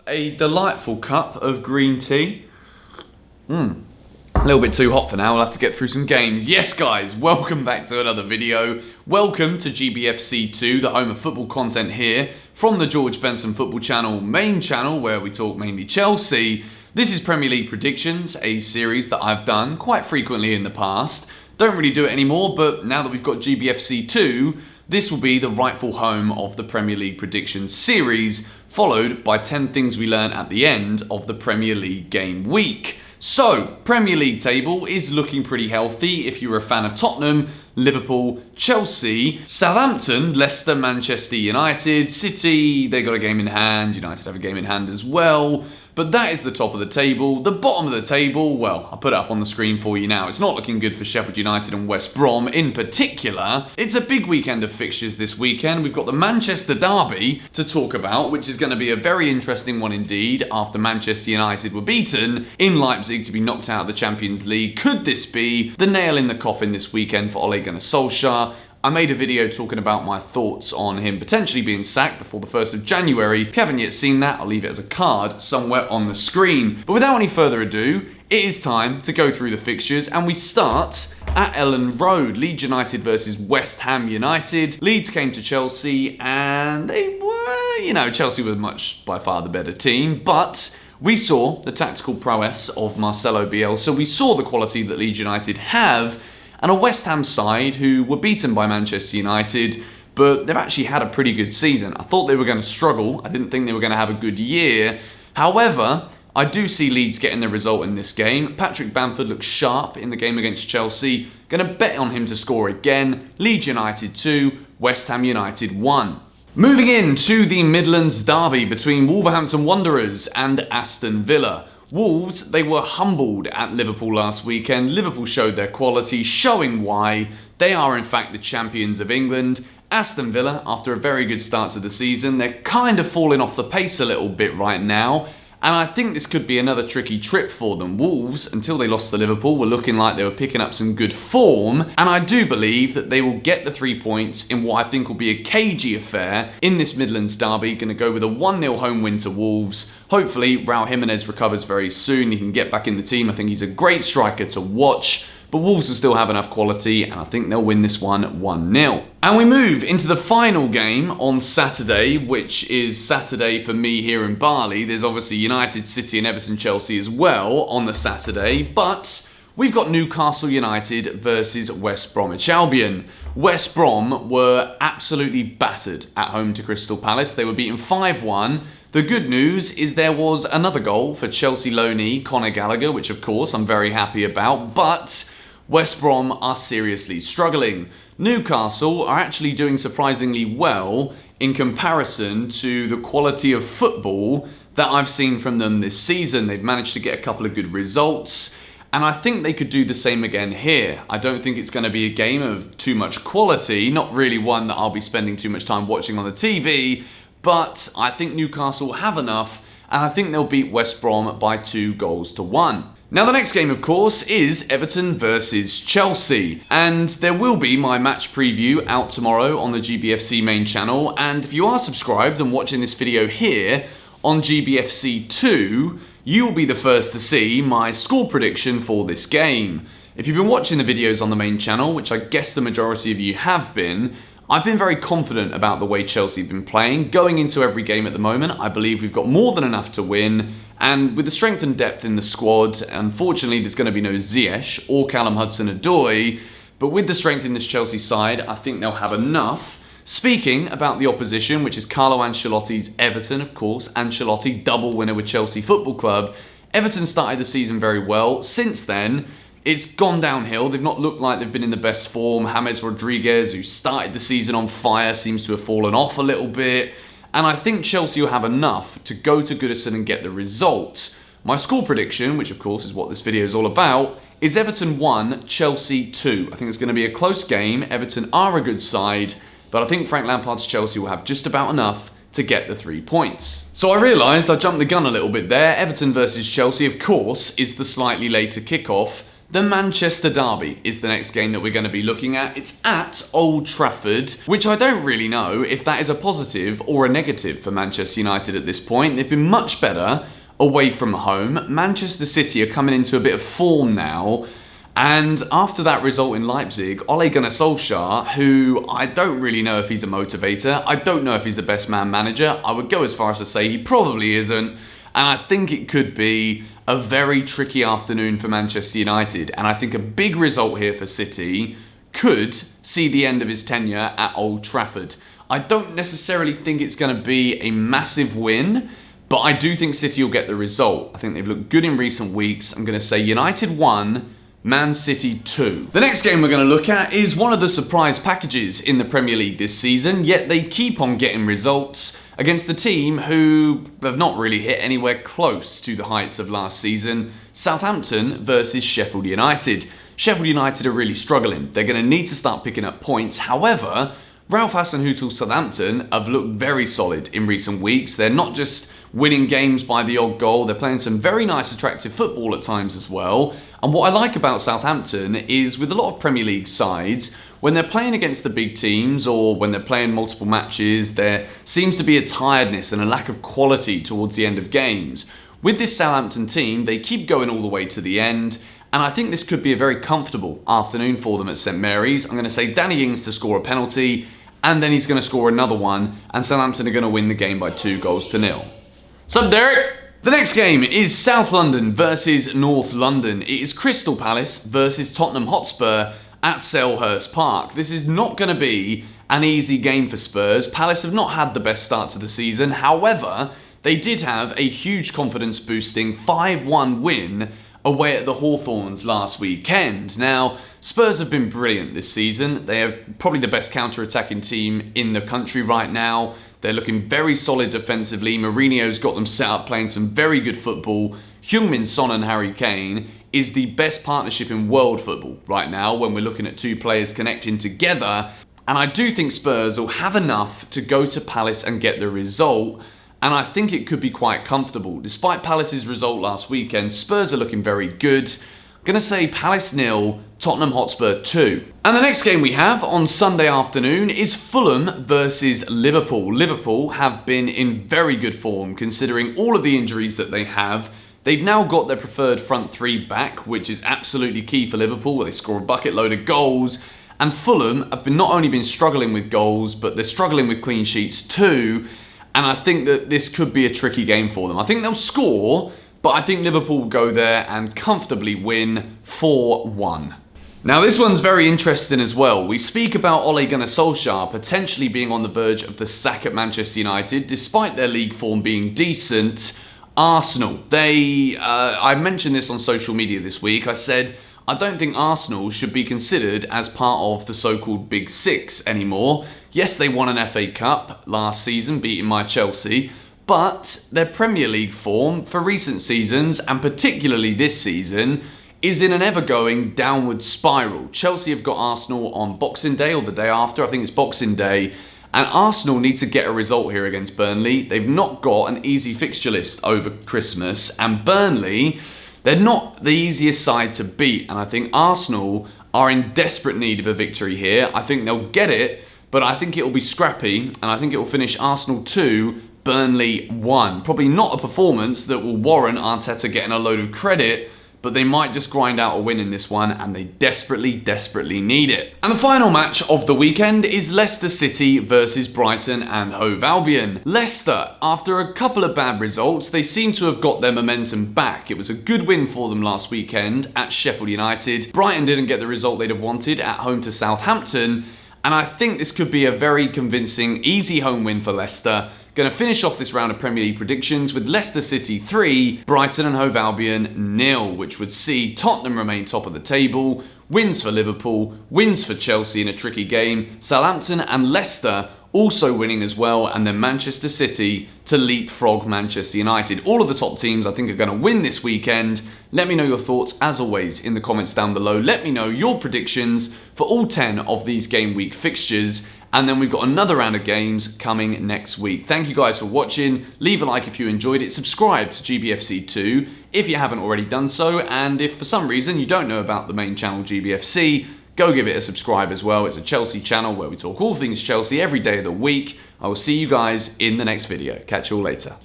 a delightful cup of green tea. A little bit too hot for now, we'll have to get through some games. Yes guys, welcome back to another video. Welcome to GBFC 2, the home of football content here from the George Benson Football Channel main channel where we talk mainly Chelsea. This is Premier League Predictions, a series that I've done quite frequently in the past. Don't really do it anymore, but now that we've got GBFC 2, this will be the rightful home of the Premier League Predictions series, followed by 10 things we learn at the end of the Premier League game week. So, Premier League table is looking pretty healthy if you're a fan of Tottenham, Liverpool, Chelsea, Southampton, Leicester, Manchester United, City, they got a game in hand, United have a game in hand as well. But that is the top of the table. The bottom of the table, well, I'll put it up on the screen for you now. It's not looking good for Sheffield United and West Brom in particular. It's a big weekend of fixtures this weekend. We've got the Manchester derby to talk about, which is going to be a very interesting one indeed after Manchester United were beaten in Leipzig to be knocked out of the Champions League. Could this be the nail in the coffin this weekend for Ole Gunnar Solskjaer? I made a video talking about my thoughts on him potentially being sacked before the 1st of January. If you haven't yet seen that, I'll leave it as a card somewhere on the screen. But without any further ado, it is time to go through the fixtures, and we start at Elland Road. Leeds United versus West Ham United. Leeds came to Chelsea and they were, Chelsea was much by far the better team, but we saw the tactical prowess of Marcelo Bielsa. We saw the quality that Leeds United have, and a West Ham side who were beaten by Manchester United, but they've actually had a pretty good season. I thought they were going to struggle. I didn't think they were going to have a good year. However, I do see Leeds getting the result in this game. Patrick Bamford looks sharp in the game against Chelsea. Going to bet on him to score again. Leeds United 2, West Ham United 1. Moving in to the Midlands derby between Wolverhampton Wanderers and Aston Villa. Wolves, they were humbled at Liverpool last weekend. Liverpool showed their quality, showing why they are in fact the champions of England. Aston Villa, after a very good start to the season, they're kind of falling off the pace a little bit right now. And I think this could be another tricky trip for them. Wolves, until they lost to Liverpool, were looking like they were picking up some good form. And I do believe that they will get the 3 points in what I think will be a cagey affair in this Midlands derby. Going to go with a 1-0 home win to Wolves. Hopefully, Raul Jimenez recovers very soon. He can get back in the team. I think he's a great striker to watch. But Wolves will still have enough quality, and I think they'll win this one 1-0. And we move into the final game on Saturday, which is Saturday for me here in Bali. There's obviously United, City and Everton, Chelsea as well on the Saturday, but we've got Newcastle United versus West Bromwich Albion. West Brom were absolutely battered at home to Crystal Palace. They were beaten 5-1. The good news is there was another goal for Chelsea loanee Conor Gallagher, which of course I'm very happy about, but West Brom are seriously struggling. Newcastle are actually doing surprisingly well in comparison to the quality of football that I've seen from them this season. They've managed to get a couple of good results, and I think they could do the same again here. I don't think it's going to be a game of too much quality, not really one that I'll be spending too much time watching on the TV, but I think Newcastle have enough, and I think they'll beat West Brom by 2-1. Now the next game, of course, is Everton versus Chelsea, and there will be my match preview out tomorrow on the GBFC main channel, and if you are subscribed and watching this video here on GBFC 2, you will be the first to see my score prediction for this game. If you've been watching the videos on the main channel, which I guess the majority of you have been, I've been very confident about the way Chelsea have been playing. Going into every game at the moment, I believe we've got more than enough to win. And with the strength and depth in the squad, unfortunately there's going to be no Ziyech or Callum Hudson-Odoi. But with the strength in this Chelsea side, I think they'll have enough. Speaking about the opposition, which is Carlo Ancelotti's Everton, of course. Ancelotti, double winner with Chelsea Football Club. Everton started the season very well. Since then, it's gone downhill. They've not looked like they've been in the best form. James Rodriguez, who started the season on fire, seems to have fallen off a little bit. And I think Chelsea will have enough to go to Goodison and get the result. My score prediction, which of course is what this video is all about, is Everton 1, Chelsea 2. I think it's going to be a close game. Everton are a good side, but I think Frank Lampard's Chelsea will have just about enough to get the 3 points. So I realised I jumped the gun a little bit there. Everton versus Chelsea, of course, is the slightly later kickoff. The Manchester Derby is the next game that we're going to be looking at. It's at Old Trafford, which I don't really know if that is a positive or a negative for Manchester United at this point. They've been much better away from home. Manchester City are coming into a bit of form now. And after that result in Leipzig, Ole Gunnar Solskjaer, who I don't really know if he's a motivator, I don't know if he's the best man manager. I would go as far as to say he probably isn't. And I think it could be a very tricky afternoon for Manchester United. And I think a big result here for City could see the end of his tenure at Old Trafford. I don't necessarily think it's going to be a massive win, but I do think City will get the result. I think they've looked good in recent weeks. I'm going to say United 1, Man City 2. The next game we're going to look at is one of the surprise packages in the Premier League this season, yet they keep on getting results against the team who have not really hit anywhere close to the heights of last season. Southampton versus Sheffield United. Sheffield United are really struggling. They're going to need to start picking up points. However, Ralph Hasenhüttl's Southampton have looked very solid in recent weeks. They're not just winning games by the odd goal, they're playing some very nice, attractive football at times as well. And what I like about Southampton is with a lot of Premier League sides, when they're playing against the big teams or when they're playing multiple matches, there seems to be a tiredness and a lack of quality towards the end of games. With this Southampton team, they keep going all the way to the end. And I think this could be a very comfortable afternoon for them at St Mary's. I'm going to say Danny Ings to score a penalty, and then he's going to score another one, and Southampton are going to win the game by 2-0. Sup, Derek? The next game is South London versus North London. It is Crystal Palace versus Tottenham Hotspur at Selhurst Park. This is not going to be an easy game for Spurs. Palace have not had the best start to the season. However, they did have a huge confidence-boosting 5-1 win away at the Hawthorns last weekend. Now, Spurs have been brilliant this season. They are probably the best counter-attacking team in the country right now. They're looking very solid defensively. Mourinho's got them set up playing some very good football. Heung-min Son and Harry Kane is the best partnership in world football right now when we're looking at two players connecting together. And I do think Spurs will have enough to go to Palace and get the result. And I think it could be quite comfortable. Despite Palace's result last weekend, Spurs are looking very good. I'm going to say Palace 0, Tottenham Hotspur 2. And the next game we have on Sunday afternoon is Fulham versus Liverpool. Liverpool have been in very good form considering all of the injuries that they have. They've now got their preferred front three back, which is absolutely key for Liverpool, where they score a bucket load of goals. And Fulham have not only been struggling with goals, but they're struggling with clean sheets too. And I think that this could be a tricky game for them. I think they'll score, but I think Liverpool will go there and comfortably win 4-1. Now this one's very interesting as well. We speak about Ole Gunnar Solskjaer potentially being on the verge of the sack at Manchester United, despite their league form being decent. Arsenal, I mentioned this on social media this week. I said, I don't think Arsenal should be considered as part of the so-called Big Six anymore. Yes, they won an FA Cup last season, beating my Chelsea, but their Premier League form for recent seasons, and particularly this season, is in an ever-going downward spiral. Chelsea have got Arsenal on Boxing Day or the day after, I think it's Boxing Day, and Arsenal need to get a result here against Burnley. They've not got an easy fixture list over Christmas, and Burnley, they're not the easiest side to beat, and I think Arsenal are in desperate need of a victory here. I think they'll get it, but I think it'll be scrappy, and I think it will finish Arsenal 2, Burnley 1. Probably not a performance that will warrant Arteta getting a load of credit, but they might just grind out a win in this one, and they desperately, desperately need it. And the final match of the weekend is Leicester City versus Brighton and Hove Albion. Leicester, after a couple of bad results, they seem to have got their momentum back. It was a good win for them last weekend at Sheffield United. Brighton didn't get the result they'd have wanted at home to Southampton, and I think this could be a very convincing, easy home win for Leicester. Going to finish off this round of Premier League predictions with Leicester City 3, Brighton and Hove Albion 0, which would see Tottenham remain top of the table, wins for Liverpool, wins for Chelsea in a tricky game, Southampton and Leicester also winning as well, and then Manchester City to leapfrog Manchester United. All of the top teams I think are going to win this weekend. Let me know your thoughts as always in the comments down below. Let me know your predictions for all 10 of these game week fixtures. And then we've got another round of games coming next week. Thank you guys for watching. Leave a like if you enjoyed it. Subscribe to GBFC 2 if you haven't already done so. And if for some reason you don't know about the main channel GBFC, go give it a subscribe as well. It's a Chelsea channel where we talk all things Chelsea every day of the week. I will see you guys in the next video. Catch you all later.